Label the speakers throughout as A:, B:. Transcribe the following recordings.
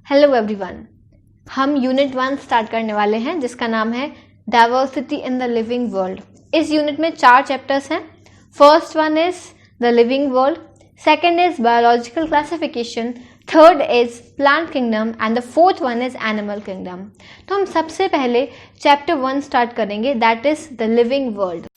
A: Hello everyone, हम unit 1 start करने वाले हैं जिसका नाम है diversity in the living world. इस यूनिट में 4 चैप्टर्स हैं। First one is the living world, second is biological classification, third is plant kingdom and the fourth one is animal kingdom. तो हम सबसे पहले चैप्टर 1 स्टार्ट करेंगे, that is the living world.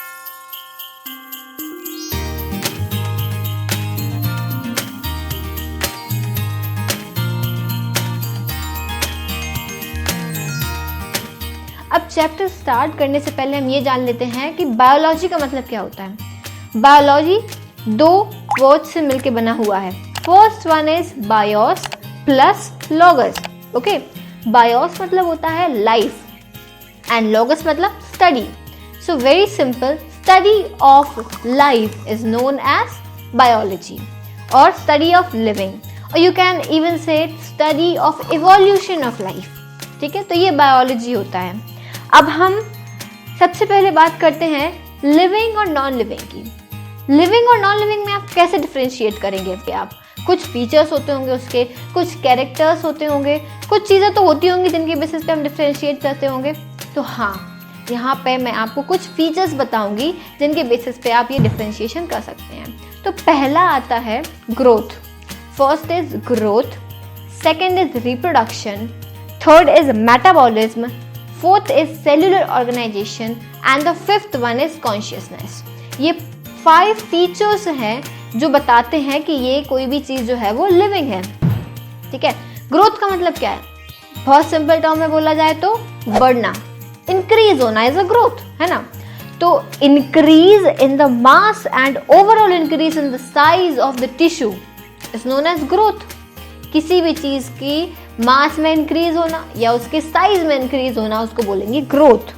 A: अब chapter start करने से पहले हम ये जान लेते हैं कि बायोलॉजी का मतलब क्या होता है। बायोलॉजी 2 वर्ड्स से मिलकर बना हुआ है। First one is bios plus logos. Okay, bios मतलब होता है लाइफ एंड लॉगस मतलब study. So very simple, study of life is known as biology और स्टडी ऑफ लिविंग, और you can even say study of evolution of life. ठीक है, तो ये बायोलॉजी होता है। अब हम सबसे पहले बात करते हैं लिविंग और नॉन लिविंग की। लिविंग और नॉन लिविंग में आप कैसे डिफरेंशिएट करेंगे? आप कुछ फीचर्स होते होंगे उसके, कुछ कैरेक्टर्स होते होंगे, कुछ चीज़ें तो होती होंगी जिनके बेसिस पे हम डिफरेंशिएट करते होंगे। तो हाँ, यहाँ पे मैं आपको कुछ फीचर्स बताऊंगी जिनके बेसिस पे आप ये डिफरेंशिएशन कर सकते हैं। तो पहला आता है growth. First is growth, second is reproduction, third is metabolism, fourth is cellular organization and the fifth one is consciousness. ये 5 फीचर्स हैं जो बताते हैं कि ये कोई भी चीज़ जो है वो लिविंग है। ठीक है, ग्रोथ का मतलब क्या है? बहुत सिंपल टर्म में बोला जाए तो बढ़ना, इंक्रीज होना इज अ ग्रोथ, है ना। तो increase in the mass and overall increase in the size of the tissue is known as growth. किसी भी चीज़ की मास में इंक्रीज होना या उसके साइज में इंक्रीज होना, उसको बोलेंगे ग्रोथ।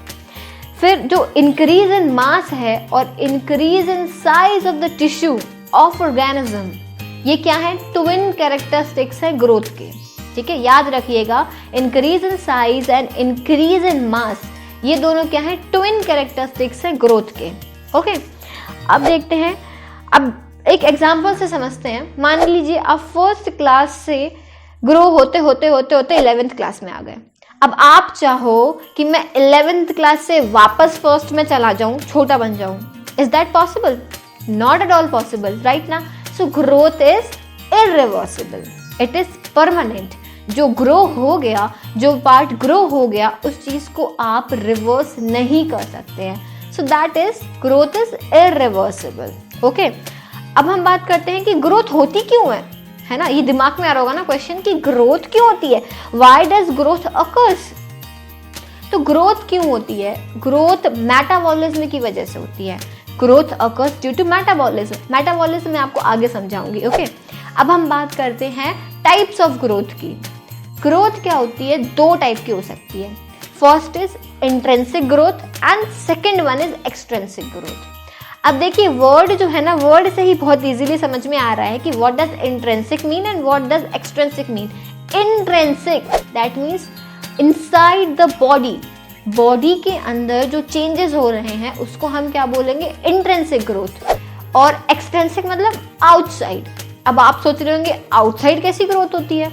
A: फिर जो इंक्रीज इन मास है और increase in size of the tissue of organism, ये क्या है? ट्विन कैरेक्टरिस्टिक्स है ग्रोथ के। ठीक है, याद रखिएगा, increase in size and increase in mass, ये दोनों क्या है? ट्विन कैरेक्टरिस्टिक्स है ग्रोथ के। ओके, अब देखते हैं, अब एक एग्जाम्पल से समझते हैं। मान लीजिए आप फर्स्ट क्लास से ग्रो होते होते 11th क्लास में आ गए। अब आप चाहो कि मैं 11th क्लास से वापस फर्स्ट में चला जाऊं, छोटा बन जाऊं, is that possible? Not at all possible, right ना। So growth is irreversible, it is permanent. जो ग्रो हो गया, जो पार्ट ग्रो हो गया, उस चीज को आप रिवर्स नहीं कर सकते हैं। So that is growth is irreversible. Okay, अब हम बात करते हैं कि ग्रोथ होती क्यों है ना। ये दिमाग में आ रहा होगा ना क्वेश्चन कि ग्रोथ क्यों होती है, व्हाई डज ग्रोथ अकर्स। तो ग्रोथ क्यों होती है? ग्रोथ मेटाबॉलिज्म की वजह से होती है। Growth occurs due to metabolism. Metabolism मैं आपको आगे समझाऊंगी। ओके, अब हम बात करते हैं टाइप्स ऑफ ग्रोथ की। ग्रोथ क्या होती है? 2 टाइप की हो सकती है। First is intrinsic growth and second one is extrinsic growth. अब देखिए, वर्ड जो है ना, वर्ड से ही बहुत इजीली समझ में आ रहा है कि what does intrinsic mean and what does extrinsic mean. Intrinsic that means inside the body, body के अंदर जो चेंजेस हो रहे हैं उसको हम क्या बोलेंगे? Intrinsic growth. और एक्सट्रिंसिक मतलब आउटसाइड। अब आप सोच रहे होंगे आउटसाइड कैसी ग्रोथ होती है?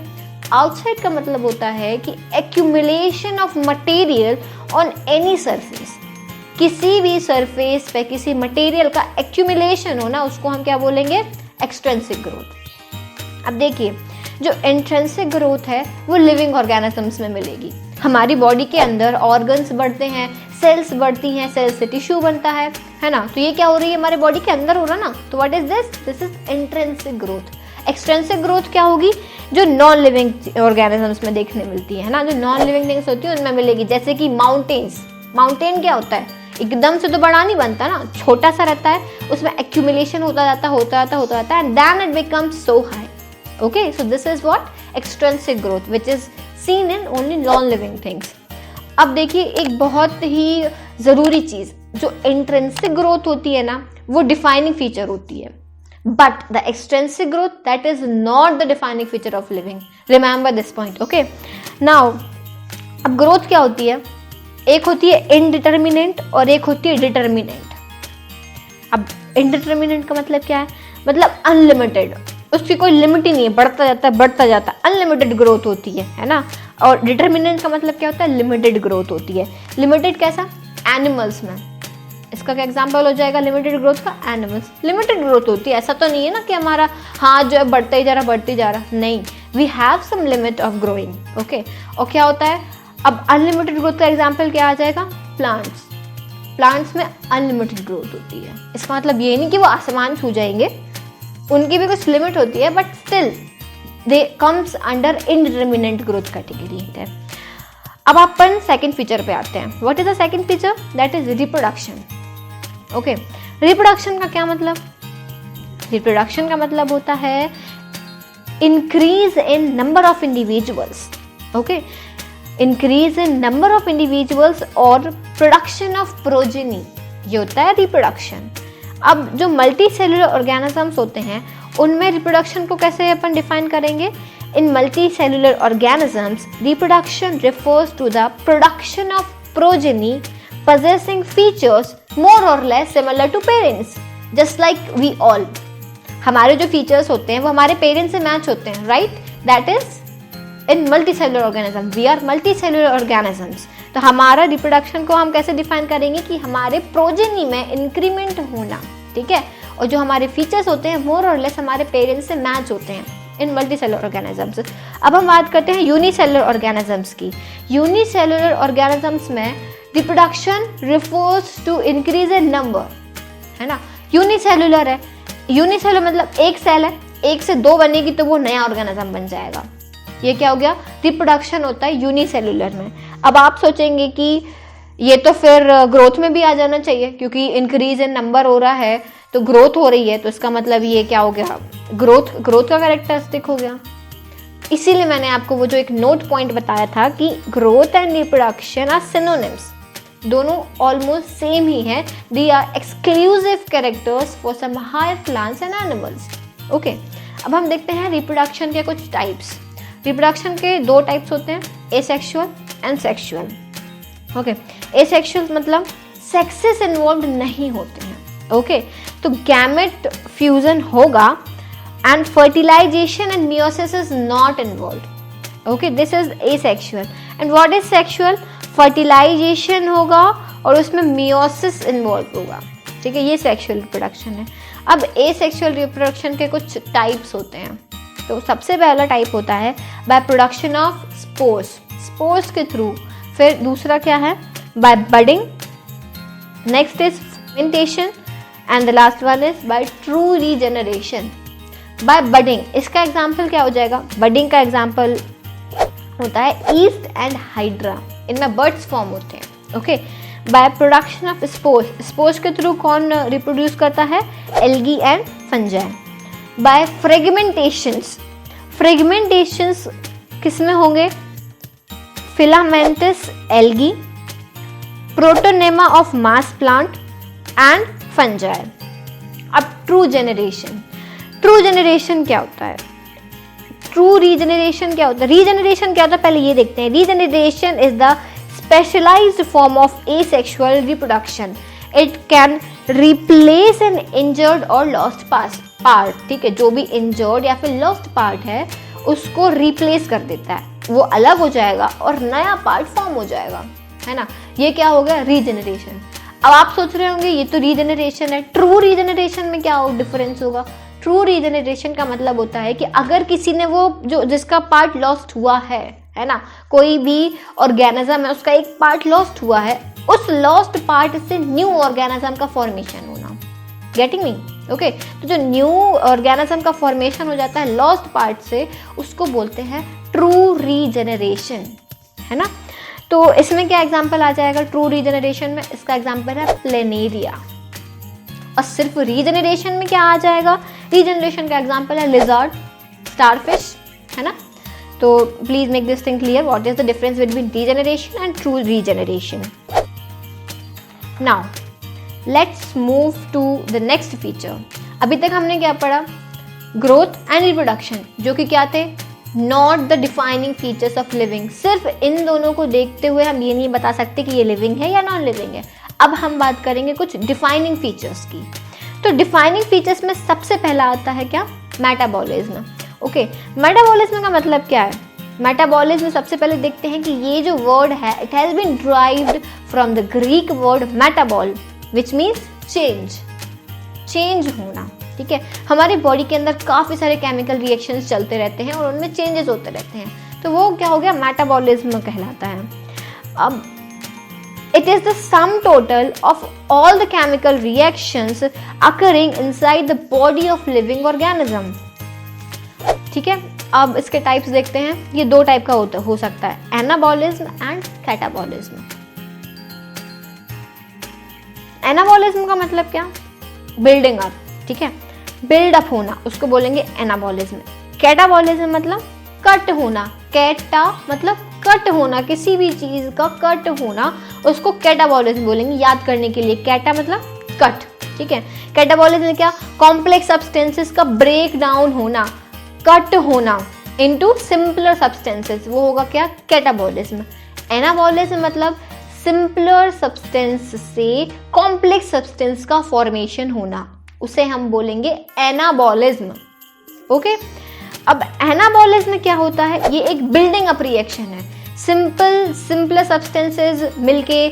A: आउटसाइड का मतलब होता है कि accumulation of material on any surface. किसी भी सरफेस पे किसी मटेरियल का एक्यूमुलेशन होना, उसको हम क्या बोलेंगे? Extrinsic growth. अब देखिए, जो इंट्रिंसिक ग्रोथ है वो लिविंग ऑर्गेनिजम्स में मिलेगी। हमारी बॉडी के अंदर ऑर्गन्स बढ़ते हैं, सेल्स बढ़ती हैं, सेल्स से टिश्यू बनता है ना। तो ये क्या हो रही है? हमारे बॉडी के अंदर हो रहा ना। तो what is this? This is intrinsic growth. Extrinsic growth क्या होगी? जो नॉन लिविंग ऑर्गेनिजम्स में देखने मिलती है ना, जो नॉन लिविंग थिंग्स होती है उनमें मिलेगी। जैसे कि माउंटेन्स। माउंटेन क्या होता है? एकदम से तो बड़ा नहीं बनता ना, छोटा सा रहता है, उसमें एक्यूमुलेशन होता जाता है and then it becomes so high. Okay, so this is what extrinsic growth which is seen in only non living things. अब देखिए, एक बहुत ही जरूरी चीज, जो इंट्रिंसिक ग्रोथ होती है ना, वो डिफाइनिंग फीचर होती है, but the extrinsic growth that is not the defining feature of living. Remember this point. Okay, now अब ग्रोथ क्या होती है? एक होती है इनडिटर्मिनेंट और एक होती है डिटर्मिनेंट। अब इनडिटर्मिनेंट का मतलब क्या है? मतलब अनलिमिटेड, उसकी कोई लिमिट ही नहीं है, बढ़ता जाता है, अनलिमिटेड ग्रोथ होती है ना। और डिटर्मिनेंट का मतलब क्या होता है, लिमिटेड ग्रोथ होती है। लिमिटेड कैसा, एनिमल्स में, इसका क्या एग्जांपल हो जाएगा लिमिटेड ग्रोथ का, एनिमल्स। लिमिटेड ग्रोथ होती है, ऐसा तो नहीं है ना कि हमारा हाथ जो है बढ़ता ही जा रहा, नहीं, we have some limit of growing, okay. और क्या होता है, अब अनलिमिटेड ग्रोथ का एग्जांपल क्या आ जाएगा, प्लांट्स में अनलिमिटेड ग्रोथ होती है। इसका मतलब ये नहीं कि वो आसमान छू जाएंगे, उनकी भी कुछ लिमिट होती है, but still they comes under indeterminate growth category. अब अपन सेकंड फीचर पे आते हैं। What is the second feature, that is reproduction. Okay, reproduction का क्या मतलब, रिप्रोडक्शन का मतलब होता है increase in number of individuals, okay, increase in number of individuals और प्रोडक्शन ऑफ प्रोजेनी, ये होता है रिप्रोडक्शन। अब जो मल्टी सेलुलर ऑर्गेनिजम्स होते हैं उनमें रिप्रोडक्शन को कैसे अपन डिफाइन करेंगे, in multicellular organisms reproduction refers to the production of progeny possessing features more or less similar to parents, just like we all, हमारे जो फीचर्स होते हैं वो हमारे पेरेंट्स से मैच होते हैं, right, that is in multicellular organism, we are multicellular organisms. तो हमारा रिप्रोडक्शन को हम कैसे डिफाइन करेंगे कि हमारे प्रोजेनी में इंक्रीमेंट होना, ठीक है, और जो हमारे फीचर्स होते हैं मोर और लेस हमारे पेरेंट्स से मैच होते हैं इन मल्टीसेलुलर ऑर्गेनिजम्स। अब हम बात करते हैं यूनिसेलुलर ऑर्गेनिजम्स की। यूनिसेलुलर ऑर्गेनिजम्स में reproduction refers to increase in number, है ना। यूनिसेलुलर है, यूनिसेलुलर मतलब एक सेल है, एक से दो बनेगी तो वो नया ऑर्गेनिज्म बन जाएगा, ये क्या हो गया, रिप्रोडक्शन होता है यूनिसेलुलर में। अब आप सोचेंगे कि ये तो फिर ग्रोथ में भी आ जाना चाहिए, क्योंकि इंक्रीज इन नंबर हो रहा है तो ग्रोथ हो रही है, तो इसका मतलब ये क्या हो गया, ग्रोथ का कैरेक्टरिस्टिक हो गया। इसीलिए मैंने आपको वो जो एक नोट पॉइंट बताया था कि growth and reproduction are synonyms, दोनों ऑलमोस्ट सेम ही है, they are exclusive characters for some higher plants and animals, okay. अब हम देखते हैं रिप्रोडक्शन के कुछ टाइप्स। रिप्रोडक्शन के दो टाइप्स होते हैं, asexual and sexual, okay. Asexual मतलब सेक्सेस इन्वॉल्व नहीं होते हैं, ओके। तो गैमेट फ्यूजन होगा and fertilization and meiosis is not involve, okay, this is asexual. And what is sexual, fertilization होगा और उसमें मियोसिस इन्वॉल्व होगा, ठीक है, ये सेक्सुअल रिप्रोडक्शन है। अब एसेक्सुअल रिप्रोडक्शन के कुछ टाइप्स होते हैं। तो सबसे पहला टाइप होता है बाय प्रोडक्शन ऑफ स्पोर्स के थ्रू, फिर दूसरा क्या है by budding, next is fermentation and the last one is by true regeneration. By budding, इसका एग्जाम्पल क्या हो जाएगा, बडिंग का एग्जाम्पल होता है ईस्ट एंड हाइड्रा, इनमें बर्ड्स फॉर्म होते हैं, ओके। बाय प्रोडक्शन ऑफ स्पोर्स के थ्रू कौन रिप्रोड्यूस करता है, algae and fungi. By fragmentations किसमें होंगे, filamentous algae, protonema of mass plant and fungi. अब ट्रू जेनरेशन क्या होता है, ट्रू रीजेनरेशन क्या होता है, रीजेनरेशन क्या होता है पहले ये देखते हैं। Regeneration is the specialized form of asexual reproduction, it can replace an injured और लॉस्ट पार्ट, ठीक है, जो भी इंजर्ड या फिर लॉस्ट पार्ट है उसको रिप्लेस कर देता है, वो अलग हो जाएगा और नया पार्ट फॉर्म हो जाएगा, है ना, ये क्या हो गया रीजेनरेशन। अब आप सोच रहे होंगे ये तो रीजेनरेशन है, ट्रू रीजेनरेशन में क्या डिफरेंस होगा। ट्रू रीजेनरेशन का मतलब होता है कि अगर किसी ने वो जो जिसका पार्ट लॉस्ट हुआ है ना, कोई भी ऑर्गेनिज्म है उसका एक पार्ट लॉस्ट हुआ है, उस लॉस्ट पार्ट से न्यू ऑर्गेनिज्म का फॉर्मेशन होना, गेटिंग मी, ओके। तो जो न्यू ऑर्गेनिज्म का फॉर्मेशन हो जाता है लॉस्ट पार्ट से, उसको बोलते हैं ट्रू रीजेनरेशन, है ना। तो इसमें क्या एग्जांपल आ जाएगा ट्रू रीजेनरेशन में, इसका एग्जांपल है प्लेनेरिया। और सिर्फ रीजेनरेशन में क्या आ जाएगा, रीजेनरेशन का एग्जांपल है लिजर्ड, स्टारफिश, है ना। तो please make this thing clear, what is the difference between regeneration and true regeneration. Now let's move to the next feature. अभी तक हमने क्या पढ़ा, ग्रोथ एंड रिप्रोडक्शन, जो कि क्या थे, not the defining features of living. सिर्फ इन दोनों को देखते हुए हम ये नहीं बता सकते कि ये लिविंग है या नॉन लिविंग है। अब हम बात करेंगे कुछ डिफाइनिंग फीचर्स की। तो डिफाइनिंग फीचर्स में सबसे पहला आता है क्या, मेटाबॉलिज्म। ओके, मेटाबॉलिज्म का मतलब क्या है? मेटाबॉलिज्म सबसे पहले देखते हैं कि ये जो वर्ड है it has been derived from the Greek word metabol which means change होना। ठीक है, हमारी बॉडी के अंदर काफ़ी सारे केमिकल रिएक्शंस चलते रहते हैं और उनमें चेंजेस होते रहते हैं, तो वो क्या हो गया? मेटाबॉलिज्म कहलाता है। अब it is the sum total of all the chemical reactions occurring inside the body of living organism। ठीक है, अब इसके टाइप्स देखते हैं। ये दो टाइप का हो सकता है, एनाबॉलिज्म एंड कैटाबॉलिज्म। एनाबॉलिज्म का मतलब क्या? Building up. ठीक है, बिल्ड अप होना, उसको बोलेंगे एनाबॉलिज्म। कैटाबॉलिज्म मतलब कट होना, कैटा मतलब कट होना, किसी भी चीज का कट होना, उसको कैटाबॉलिज्म बोलेंगे। याद करने के लिए, कैटा मतलब कट। ठीक है, कैटाबॉलिज्म क्या? कॉम्प्लेक्स सब्सटेंसेस का ब्रेक डाउन होना, कट होना इनटू सिंपलर सब्सटेंसेस, वो होगा क्या? कैटाबॉलिज्म। एनाबॉलिज्म मतलब सिंपलर सब्सटेंस से कॉम्प्लेक्स सब्सटेंस का फॉर्मेशन होना, उसे हम बोलेंगे एनाबॉलिज्म। ओके, अब एनाबॉलिज्म क्या होता है? ये एक बिल्डिंग अप रिएक्शन है। सिंपल सब्सटेंसेस मिलके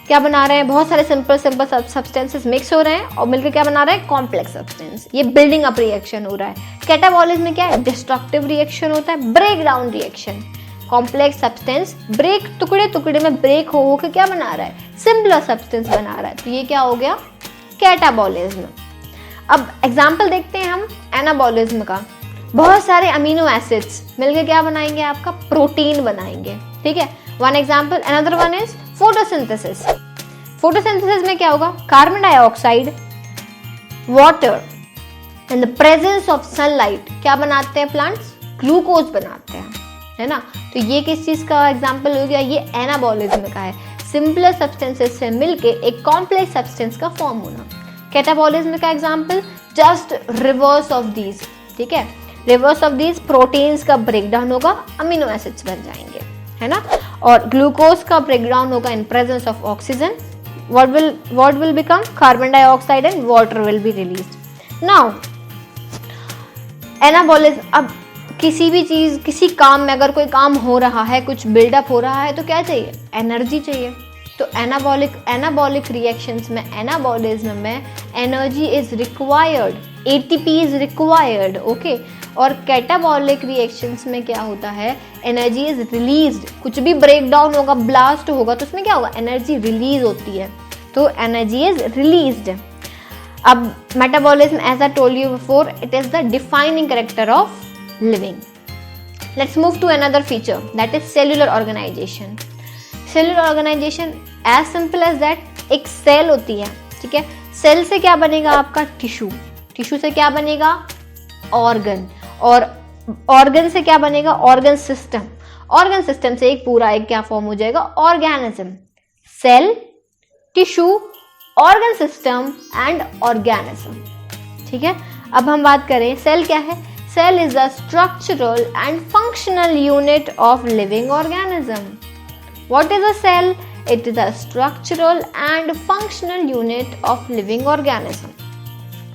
A: क्या बना रहे हैं? बहुत सारे सिंपल सब्सटेंसेस मिक्स हो रहे हैं और मिलके क्या बना रहे हैं? Complex substance. ये बिल्डिंग अप रिएक्शन हो रहा है। कैटाबॉलिज्म में क्या है? डिस्ट्रक्टिव रिएक्शन होता है, break down reaction. Complex substance break, टुकड़े में ब्रेक हो के क्या बना रहा है? सिंपलर सब्सटेंस बना रहा है, तो ये क्या हो गया? कैटाबॉलिज्म। अब एग्जाम्पल देखते हैं हम एनाबॉलिज्म का। बहुत सारे अमीनो एसिड्स मिलके क्या बनाएंगे? आपका प्रोटीन बनाएंगे। ठीक है, one example. Another one is photosynthesis. Photosynthesis में क्या होगा? Carbon dioxide, water in the presence of sunlight क्या बनाते हैं प्लांट्स? ग्लूकोज बनाते हैं, है ना। तो ये किस चीज का एग्जाम्पल हो गया? ये एनाबॉलिज्म का है। सिंपलर सब्सटेंसेस से मिलके एक कॉम्प्लेक्स सब्सटेंस का फॉर्म होना। कैटाबॉलिज्म का example just reverse of these. ठीक है, रिवर्स ऑफ दीज प्रोटीन्स का ब्रेकडाउन होगा, अमीनो एसिड्स बन जाएंगे, है ना। और ग्लूकोज का ब्रेकडाउन होगा in presence of oxygen. what will become? Carbon dioxide and water will be released. Now anabolism, अब किसी भी चीज, किसी काम में अगर कोई काम हो रहा है, कुछ बिल्डअप हो रहा है, तो क्या चाहिए? एनर्जी चाहिए। तो एनाबॉलिक रिएक्शंस में, एनाबॉलिज्म में energy is required, ATP is required. Okay, और कैटाबॉलिक रिएक्शंस में क्या होता है? Energy is released. कुछ भी ब्रेक डाउन होगा, ब्लास्ट होगा, तो उसमें क्या होगा? एनर्जी रिलीज होती है, तो एनर्जी इज रिलीज्ड। अब metabolism, as I told you before, it is the defining character of living. Let's move to another feature, that is cellular organization. Cellular organization as simple as that, एक cell होती है। ठीक है, cell से क्या बनेगा? आपका टिश्यू। टिश्यू से क्या बनेगा? ऑर्गन। और ऑर्गन से क्या बनेगा? Organ system. ऑर्गन सिस्टम से एक पूरा एक क्या फॉर्म हो जाएगा? Organism. Cell, tissue, organ system and organism. ठीक है, अब हम बात करें सेल क्या है? Cell is a structural and functional unit of living organism. What is a cell? It is a structural and functional unit of living organism.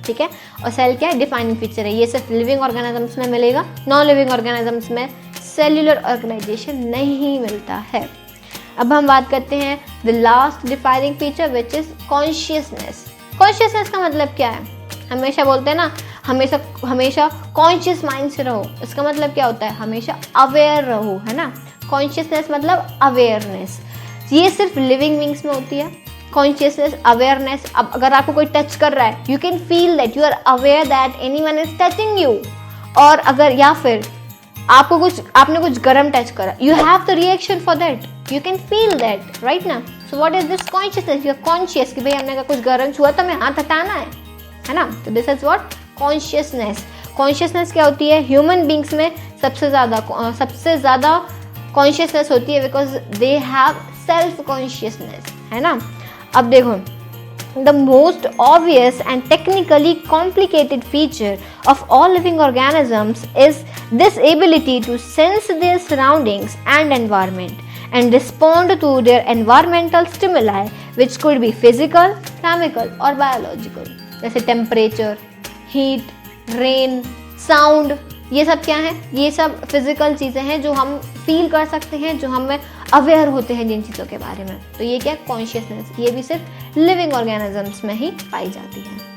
A: ठीक है, और सेल क्या है? डिफाइनिंग फीचर है। ये सिर्फ लिविंग ऑर्गेनिजम्स में मिलेगा, नॉन लिविंग ऑर्गेनिजम्स में सेल्यूलर ऑर्गेनाइजेशन नहीं मिलता है। अब हम बात करते हैं the last defining feature which is consciousness. Consciousness का मतलब क्या है? हमेशा बोलते हैं ना, हमेशा कॉन्शियस माइंड से रहो। इसका मतलब क्या होता है? हमेशा अवेयर रहो, है ना। कॉन्शियसनेस मतलब अवेयरनेस। ये सिर्फ लिविंग बीइंग्स में होती है, कॉन्शियसनेस, अवेयरनेस। अब अगर आपको कोई टच कर रहा है, you can feel that, you are aware that anyone is touching you. और अगर, या फिर आपने कुछ गर्म टच करा, you have the reaction for that, you can feel that, right ना। So what is this consciousness? You are conscious कि भाई हमने कुछ गर्म छुआ तो हमें हाथ हटाना है ना। तो this is what? Consciousness. Consciousness क्या होती है? ह्यूमन बींग्स में सबसे ज़्यादा कॉन्शियसनेस होती है, because they have self consciousness, है ना। अब देखो, the most obvious and technically complicated feature of all living organisms is this ability to sense their surroundings and environment and respond to their environmental stimuli, which could be physical, chemical or biological, जैसे temperature, heat, rain, sound, ये सब क्या है? ये सब physical चीज़ें हैं जो हम फील कर सकते हैं, जो हमें अवेयर होते हैं जिन चीज़ों के बारे में। तो ये क्या? कॉन्शियसनेस। ये भी सिर्फ लिविंग ऑर्गेनिजम्स में ही पाई जाती है।